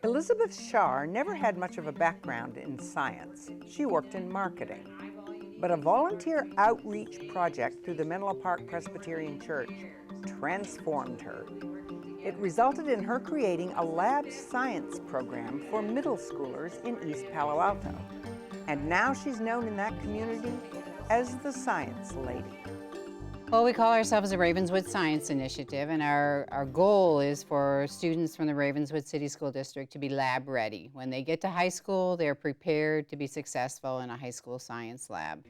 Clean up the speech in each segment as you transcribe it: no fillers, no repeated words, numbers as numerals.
Elizabeth Schar never had much of a background in science. She worked in marketing. But a volunteer outreach project through the Menlo Park Presbyterian Church transformed her. It resulted in her creating a lab science program for middle schoolers in East Palo Alto. And now she's known in that community as the Science Lady. Well, we call ourselves the Ravenswood Science Initiative, and our goal is for students from the Ravenswood City School District to be lab ready. When they get to high school, they're prepared to be successful in a high school science lab.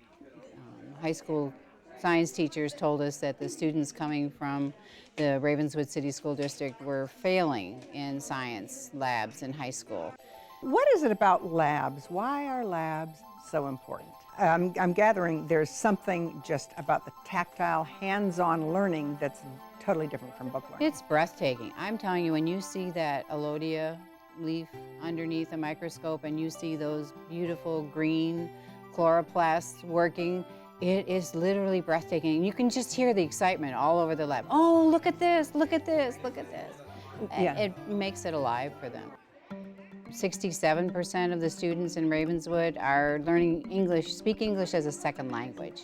High school science teachers told us that the students coming from the Ravenswood City School District were failing in science labs in high school. What is it about labs? Why are labs so important? I'm gathering there's something just about the tactile, hands-on learning that's totally different from book learning. It's breathtaking. I'm telling you, when you see that Alodia leaf underneath a microscope and you see those beautiful green chloroplasts working, it is literally breathtaking. You can just hear the excitement all over the lab. Oh, look at this, look at this, look at this. Yeah. It makes it alive for them. 67% of the students in Ravenswood are learning English, speak English as a second language.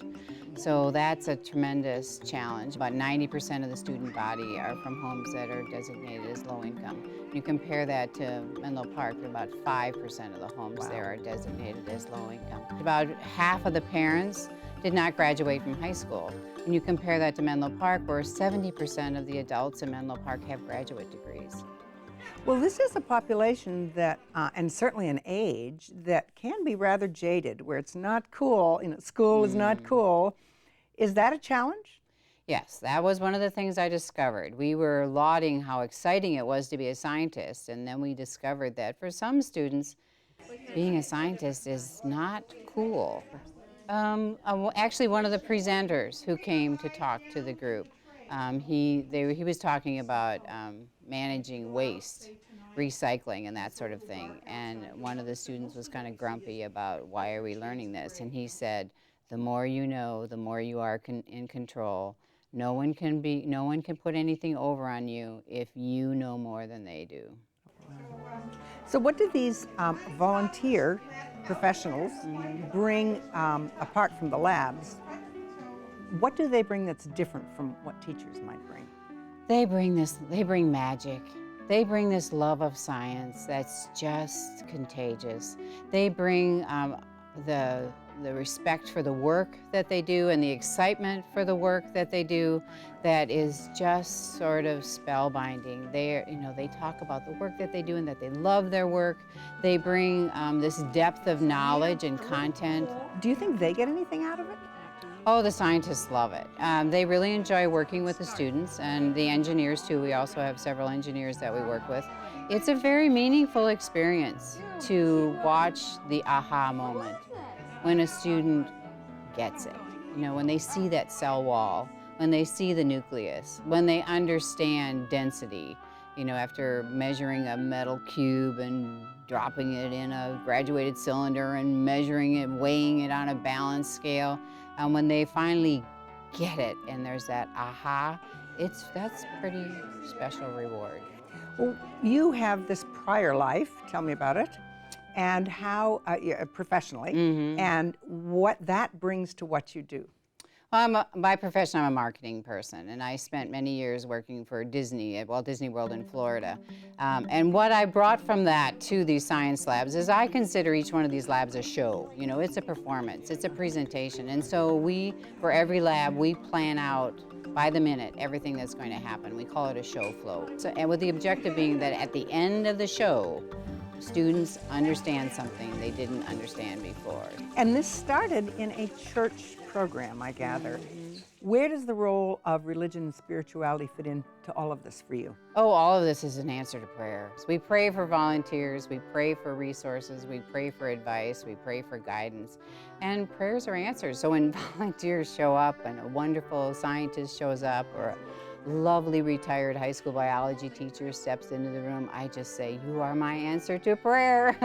So that's a tremendous challenge. About 90% of the student body are from homes that are designated as low income. You compare that to Menlo Park, about 5% of the homes there are designated as low income. About half of the parents did not graduate from high school. When you compare that to Menlo Park, where 70% of the adults in Menlo Park have graduate degrees. Well, this is a population that, and certainly an age, that can be rather jaded, where it's not cool, school is not cool. Is that a challenge? Yes, that was one of the things I discovered. We were lauding how exciting it was to be a scientist, and then we discovered that for some students, being a scientist is not cool. Actually, one of the presenters who came to talk to the group, he was talking about managing waste, recycling, and that sort of thing. And one of the students was kind of grumpy about why are we learning this, and he said, "The more you know, the more you are in control. No one can put anything over on you if you know more than they do." So what do these volunteer professionals bring apart from the labs? What do they bring that's different from what teachers might bring? They bring magic. They bring this love of science that's just contagious. They bring the respect for the work that they do and the excitement for the work that they do that is just sort of spellbinding. They talk about the work that they do and that they love their work. They bring this depth of knowledge and content. Do you think they get anything out of it? Oh, the scientists love it. They really enjoy working with the students and the engineers too. We also have several engineers that we work with. It's a very meaningful experience to watch the aha moment when a student gets it. When they see that cell wall, when they see the nucleus, when they understand density, after measuring a metal cube and dropping it in a graduated cylinder and measuring it, weighing it on a balance scale. And when they finally get it and there's that aha, that's pretty special reward. Well, you have this prior life, tell me about it, and how, professionally, and what that brings to what you do. By profession, I'm a marketing person, and I spent many years working for Disney at Walt Disney World in Florida. And what I brought from that to these science labs is I consider each one of these labs a show. It's a performance, it's a presentation. And so for every lab, we plan out by the minute everything that's going to happen. We call it a show flow. And with the objective being that at the end of the show, students understand something they didn't understand before. And this started in a church program, I gather. Where does the role of religion and spirituality fit into all of this for you? Oh, all of this is an answer to prayer. We pray for volunteers, we pray for resources, we pray for advice, we pray for guidance, and prayers are answers. So when volunteers show up and a wonderful scientist shows up or a lovely retired high school biology teacher steps into the room, I just say, "You are my answer to prayer."